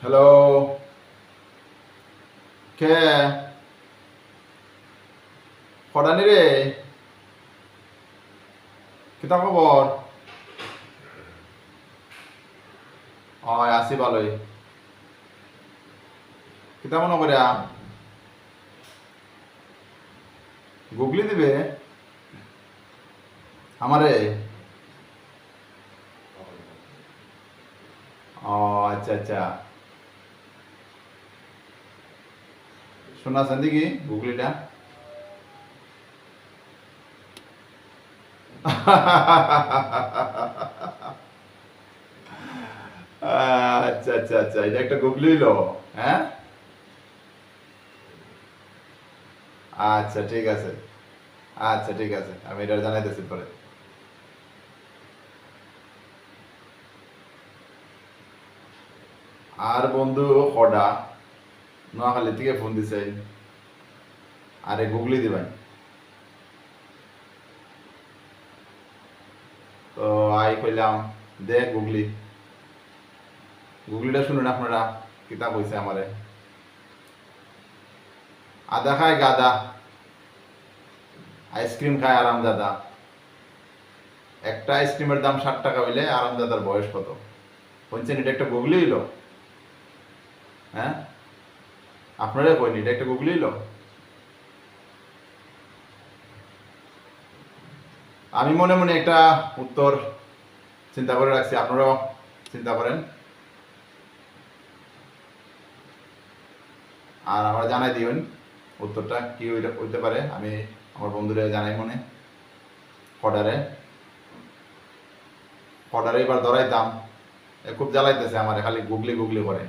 Hello, কে ফডানি রে? কিতা খবর? আছি ভালোই। কিতা মনে করিয়া গুগলি দিবে আমারে? ও, আচ্ছা আচ্ছা। শোনাছেন দেখি গুগলিটা। আচ্ছা আচ্ছা আচ্ছা, এটা একটা গুগলি হইলো। হ্যাঁ, আচ্ছা ঠিক আছে। আচ্ছা ঠিক আছে, আমি এটা জানাইতেছি পরে। আর বন্ধু হডা নোয়াখালী থেকে ফোন দিছে, আরে গুগলি দিবেন। তো আই কইলাম দে গুগলি। গুগলিটা শুনুন আপনারা, কিতা কইছে আমারে। আদা খায় গাদা, আইসক্রিম খায় আরামদাদা। একটা আইসক্রিমের দাম 60 টাকা হইলে আরামদাদার বয়স কত? বলছেন এটা একটা গুগলি হইলো? হ্যাঁ, আপনারা কইনি এটা একটা গুগলি হইলো? আমি মনে মনে একটা উত্তর চিন্তা করে রাখছি, আপনারাও চিন্তা করেন আর আমার জানাই দিবেন উত্তরটা কি হইতে পারে। আমি আমার বন্ধুরা জানাই মনে। অর্ডারে অর্ডারে এবার ধরাইতাম, খুব জ্বালাইতেছে আমার, খালি গুগলি গুগলি করে।